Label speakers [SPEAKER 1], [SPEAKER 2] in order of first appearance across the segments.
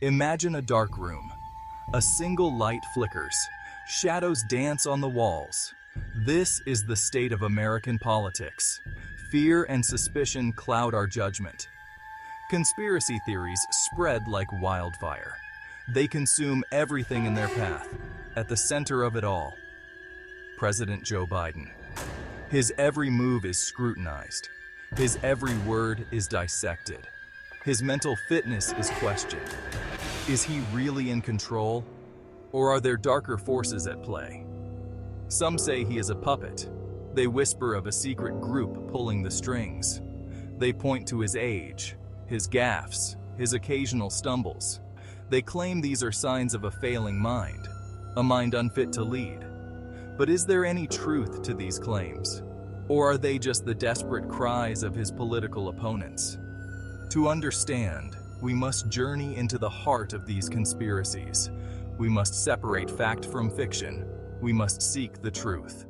[SPEAKER 1] Imagine a dark room. A single light flickers. Shadows dance on the walls. This is the state of American politics. Fear and suspicion cloud our judgment. Conspiracy theories spread like wildfire. They consume everything in their path. At the center of it all, President Joe Biden. His every move is scrutinized. His every word is dissected. His mental fitness is questioned. Is he really in control? Or are there darker forces at play? Some say he is a puppet. They whisper of a secret group pulling the strings. They point to his age, his gaffes, his occasional stumbles. They claim these are signs of a failing mind, a mind unfit to lead. But is there any truth to these claims? Or are they just the desperate cries of his political opponents? To understand, we must journey into the heart of these conspiracies. We must separate fact from fiction. We must seek the truth.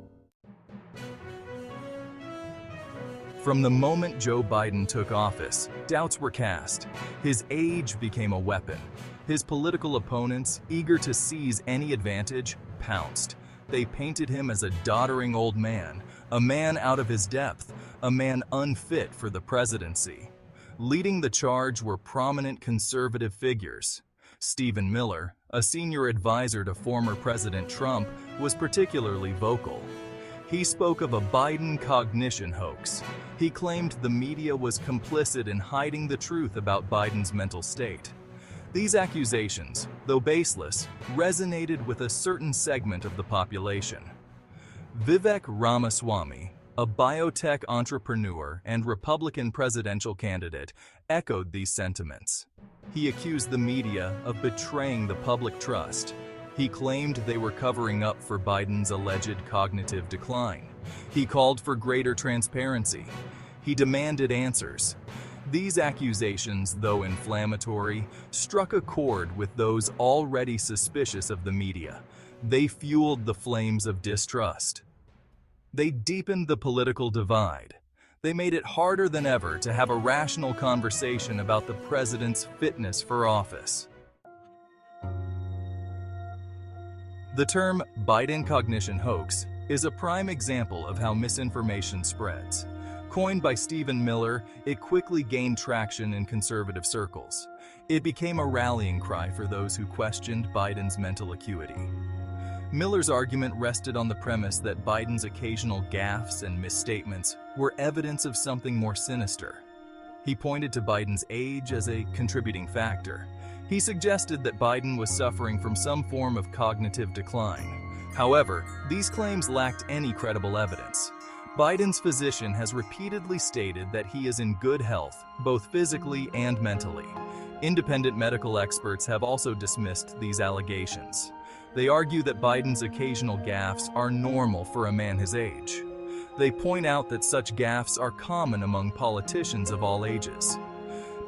[SPEAKER 1] From the moment Joe Biden took office, doubts were cast. His age became a weapon. His political opponents, eager to seize any advantage, pounced. They painted him as a doddering old man, a man out of his depth, a man unfit for the presidency. Leading the charge were prominent conservative figures. Stephen Miller, a senior advisor to former President Trump, was particularly vocal. He spoke of a Biden cognition hoax. He claimed the media was complicit in hiding the truth about Biden's mental state. These accusations, though baseless, resonated with a certain segment of the population. Vivek Ramaswamy, a biotech entrepreneur and Republican presidential candidate, echoed these sentiments. He accused the media of betraying the public trust. He claimed they were covering up for Biden's alleged cognitive decline. He called for greater transparency. He demanded answers. These accusations, though inflammatory, struck a chord with those already suspicious of the media. They fueled the flames of distrust. They deepened the political divide. They made it harder than ever to have a rational conversation about the president's fitness for office. The term Biden cognition hoax is a prime example of how misinformation spreads. Coined by Stephen Miller, it quickly gained traction in conservative circles. It became a rallying cry for those who questioned Biden's mental acuity. Miller's argument rested on the premise that Biden's occasional gaffes and misstatements were evidence of something more sinister. He pointed to Biden's age as a contributing factor. He suggested that Biden was suffering from some form of cognitive decline. However, these claims lacked any credible evidence. Biden's physician has repeatedly stated that he is in good health, both physically and mentally. Independent medical experts have also dismissed these allegations. They argue that Biden's occasional gaffes are normal for a man his age. They point out that such gaffes are common among politicians of all ages.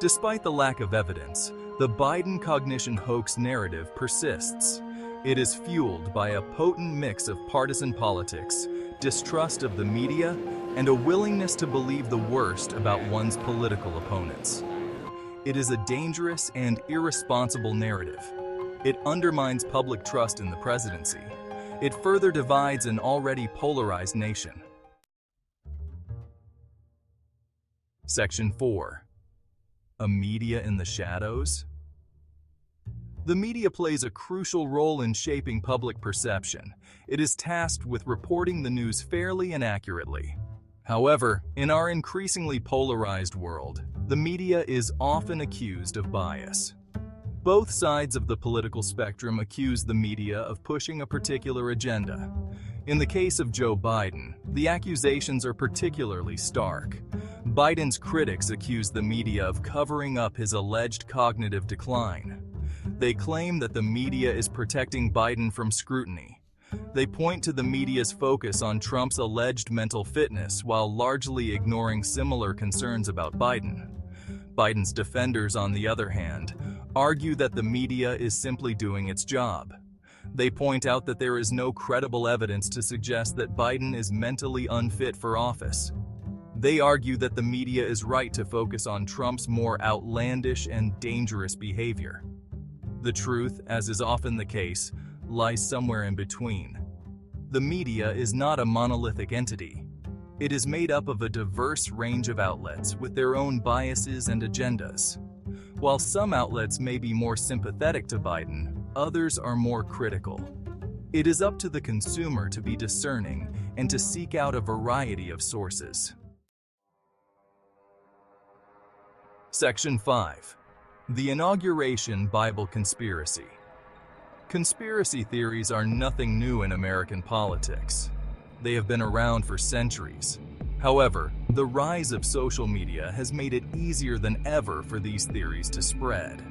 [SPEAKER 1] Despite the lack of evidence, the Biden cognition hoax narrative persists. It is fueled by a potent mix of partisan politics, distrust of the media, and a willingness to believe the worst about one's political opponents. It is a dangerous and irresponsible narrative. It undermines public trust in the presidency. It further divides an already polarized nation. Section 4. A media in the shadows? The media plays a crucial role in shaping public perception. It is tasked with reporting the news fairly and accurately. However, in our increasingly polarized world, the media is often accused of bias. Both sides of the political spectrum accuse the media of pushing a particular agenda. In the case of Joe Biden, the accusations are particularly stark. Biden's critics accuse the media of covering up his alleged cognitive decline. They claim that the media is protecting Biden from scrutiny. They point to the media's focus on Trump's alleged mental fitness while largely ignoring similar concerns about Biden. Biden's defenders, on the other hand, argue that the media is simply doing its job. They point out that there is no credible evidence to suggest that Biden is mentally unfit for office. They argue that the media is right to focus on Trump's more outlandish and dangerous behavior. The truth, as is often the case, lies somewhere in between. The media is not a monolithic entity. It is made up of a diverse range of outlets with their own biases and agendas. While some outlets may be more sympathetic to Biden, others are more critical. It is up to the consumer to be discerning and to seek out a variety of sources. Section 5. The Inauguration Bible Conspiracy. Conspiracy theories are nothing new in American politics. They have been around for centuries. However, the rise of social media has made it easier than ever for these theories to spread.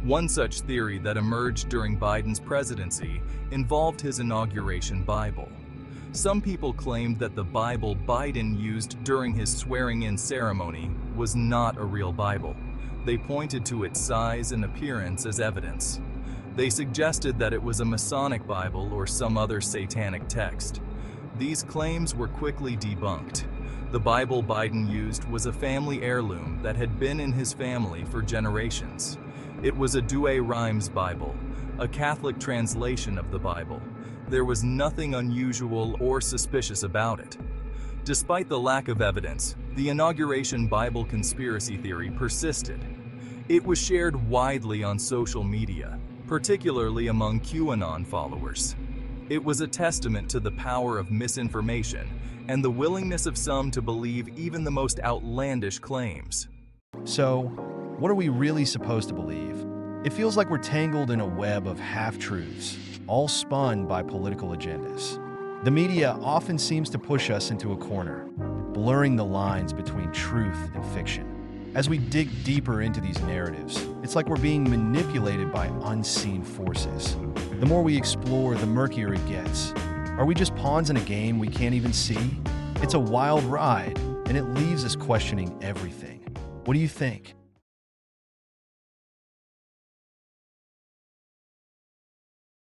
[SPEAKER 1] One such theory that emerged during Biden's presidency involved his inauguration Bible. Some people claimed that the Bible Biden used during his swearing-in ceremony was not a real Bible. They pointed to its size and appearance as evidence. They suggested that it was a Masonic Bible or some other satanic text. These claims were quickly debunked. The Bible Biden used was a family heirloom that had been in his family for generations. It was a Douay-Rheims Bible, a Catholic translation of the Bible. There was nothing unusual or suspicious about it. Despite the lack of evidence, the inauguration Bible conspiracy theory persisted. It was shared widely on social media, particularly among QAnon followers. It was a testament to the power of misinformation and the willingness of some to believe even the most outlandish claims.
[SPEAKER 2] So, what are we really supposed to believe? It feels like we're tangled in a web of half-truths, all spun by political agendas. The media often seems to push us into a corner, blurring the lines between truth and fiction. As we dig deeper into these narratives, it's like we're being manipulated by unseen forces. The more we explore, the murkier it gets. Are we just pawns in a game we can't even see? It's a wild ride, and it leaves us questioning everything. What do you think?